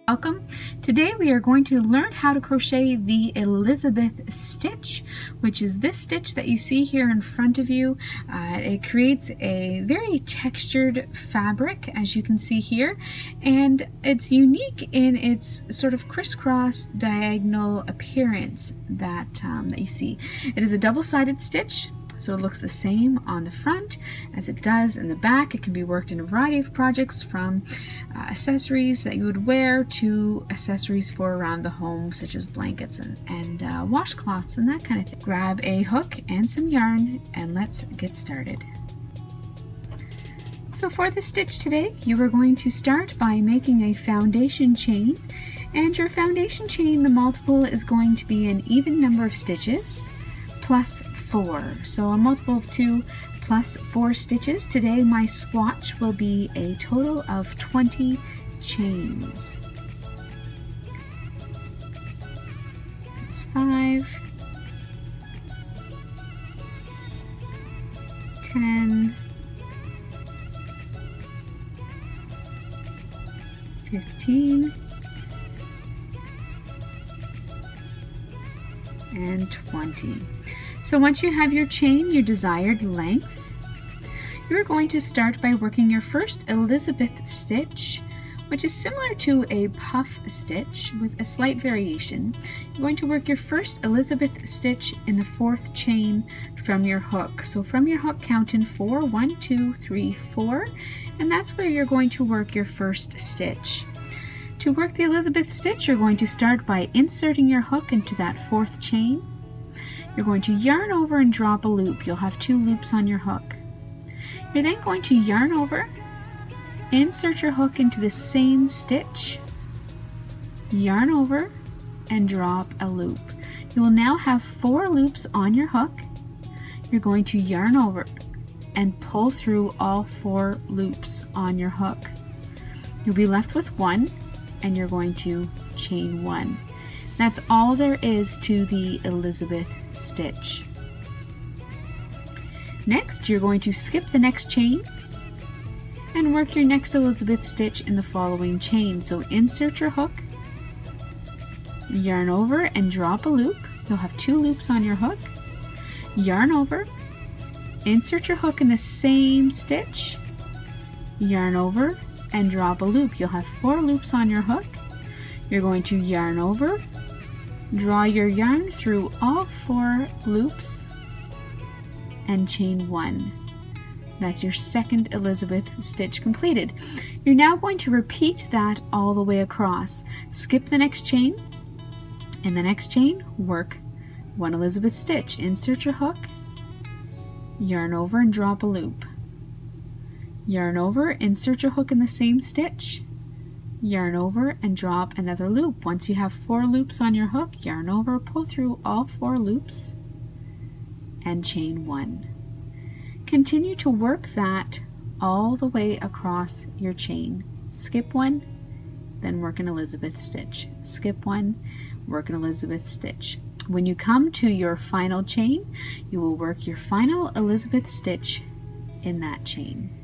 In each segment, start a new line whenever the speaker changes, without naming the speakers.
Welcome. Today we are going to learn how to crochet the Elizabeth stitch, which is this stitch that you see here in front of you. It creates a very textured fabric, as you can see here, and it's unique in its sort of crisscross diagonal appearance that you see. It is a double-sided stitch, so it looks the same on the front as it does in the back. It can be worked in a variety of projects, from accessories that you would wear to accessories for around the home, such as blankets and washcloths and that kind of thing. Grab a hook and some yarn and let's get started. So for the stitch today, you are going to start by making a foundation chain, and your foundation chain, the multiple is going to be an even number of stitches plus 4. So a multiple of 2 plus 4 stitches. Today my swatch will be a total of 20 chains. There's 5, 10, 15, and 20. So once you have your chain your desired length, you're going to start by working your first Elizabeth stitch, which is similar to a puff stitch with a slight variation. You're going to work your first Elizabeth stitch in the 4th chain from your hook. So from your hook, count in 4, 1, 2, 3, 4, and that's where you're going to work your first stitch. To work the Elizabeth stitch, you're going to start by inserting your hook into that 4th chain. You're going to yarn over and drop a loop. You'll have 2 loops on your hook. You're then going to yarn over, insert your hook into the same stitch, yarn over, and drop a loop. You will now have 4 loops on your hook. You're going to yarn over and pull through all 4 loops on your hook. You'll be left with 1, and you're going to chain 1. That's all there is to the Elizabeth stitch. Next, you're going to skip the next chain and work your next Elizabeth stitch in the following chain. So insert your hook, yarn over and drop a loop. You'll have 2 loops on your hook. Yarn over, insert your hook in the same stitch, yarn over and drop a loop. You'll have 4 loops on your hook. You're going to yarn over, draw your yarn through all 4 loops, and chain 1. That's your second Elizabeth stitch completed. You're now going to repeat that all the way across. Skip the next chain. In the next chain, work 1 Elizabeth stitch. Insert your hook, yarn over and drop a loop. Yarn over, insert your hook in the same stitch, yarn over and drop another loop. Once you have 4 loops on your hook, yarn over, pull through all 4 loops, and chain 1. Continue to work that all the way across your chain. Skip 1, then work an Elizabeth stitch. Skip 1, work an Elizabeth stitch. When you come to your final chain, you will work your final Elizabeth stitch in that chain.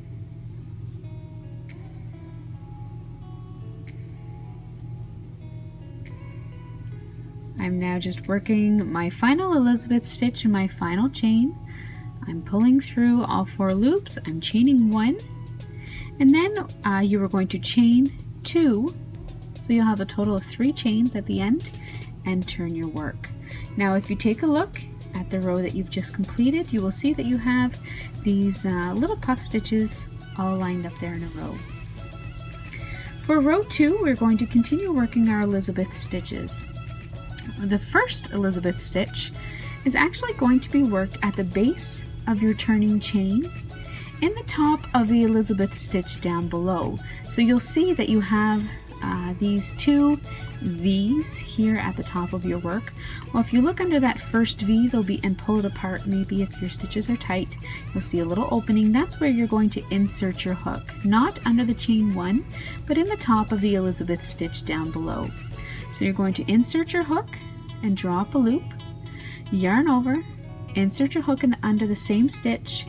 I'm now just working my final Elizabeth stitch in my final chain. I'm pulling through all 4 loops, I'm chaining 1, and then you are going to chain 2, so you'll have a total of 3 chains at the end, and turn your work. Now if you take a look at the row that you've just completed, you will see that you have these little puff stitches all lined up there in a row. For row 2, we're going to continue working our Elizabeth stitches. The first Elizabeth stitch is actually going to be worked at the base of your turning chain in the top of the Elizabeth stitch down below. So you'll see that you have these 2 V's here at the top of your work. Well, if you look under that first V, they'll be, and pull it apart, maybe if your stitches are tight, you'll see a little opening. That's where you're going to insert your hook, not under the chain 1, but in the top of the Elizabeth stitch down below. So you're going to insert your hook and drop a loop, yarn over, insert your hook in under the same stitch,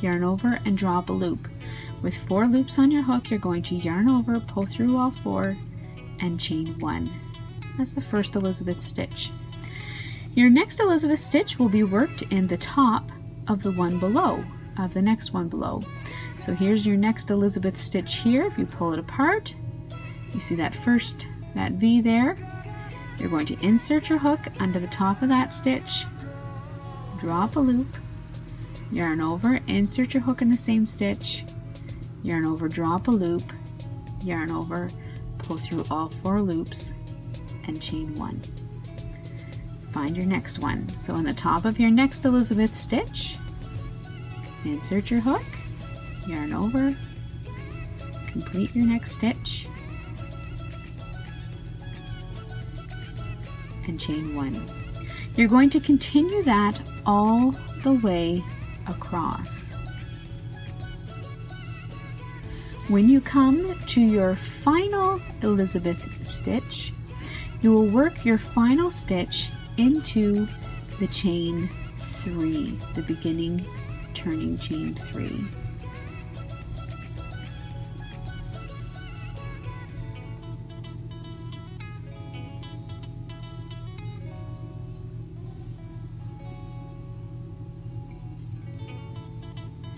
yarn over and drop a loop. With 4 loops on your hook, you're going to yarn over, pull through all 4, and chain 1. That's the first Elizabeth stitch. Your next Elizabeth stitch will be worked in the top of the one below, of the next one below. So here's your next Elizabeth stitch here. If you pull it apart, you see that V there. You're going to insert your hook under the top of that stitch, drop a loop, yarn over, insert your hook in the same stitch, yarn over, drop a loop, yarn over, pull through all 4 loops, and chain 1. Find your next one. So on the top of your next Elizabeth stitch, insert your hook, yarn over, complete your next stitch, and chain 1. You're going to continue that all the way across. When you come to your final Elizabeth stitch, you will work your final stitch into the chain 3, the beginning turning chain 3.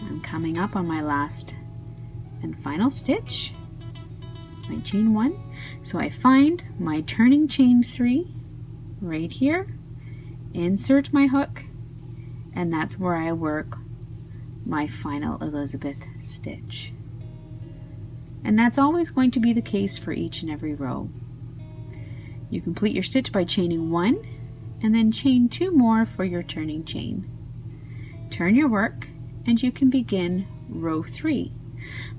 I'm coming up on my last and final stitch, my chain 1. So I find my turning chain 3 right here, insert my hook, and that's where I work my final Elizabeth stitch. And that's always going to be the case for each and every row. You complete your stitch by chaining 1 and then chain 2 more for your turning chain. Turn your work and you can begin row 3.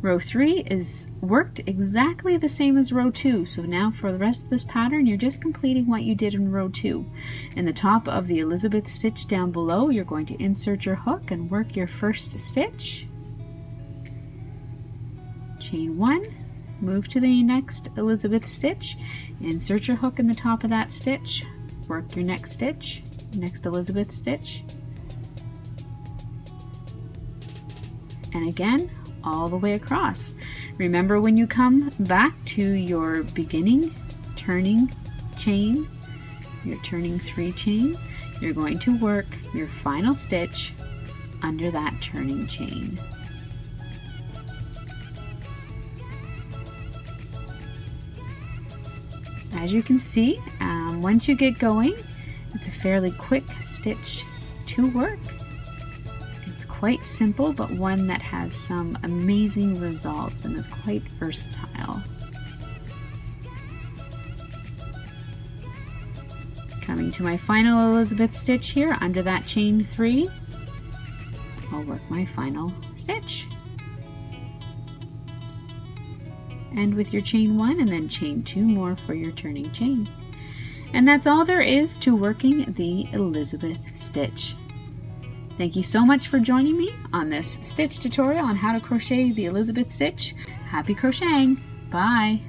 Row 3 is worked exactly the same as row 2, so now for the rest of this pattern you're just completing what you did in row 2. In the top of the Elizabeth stitch down below, you're going to insert your hook and work your first stitch, chain 1, move to the next Elizabeth stitch, insert your hook in the top of that stitch, work your next stitch, next Elizabeth stitch, and again all the way across. Remember, when you come back to your beginning turning chain, your turning 3 chain, you're going to work your final stitch under that turning chain. As you can see, once you get going, it's a fairly quick stitch to work. It's quite simple, but one that has some amazing results and is quite versatile. Coming to my final Elizabeth stitch here, under that chain 3, I'll work my final stitch. End with your chain 1 and then chain 2 more for your turning chain. And that's all there is to working the Elizabeth stitch. Thank you so much for joining me on this stitch tutorial on how to crochet the Elizabeth stitch. Happy crocheting! Bye!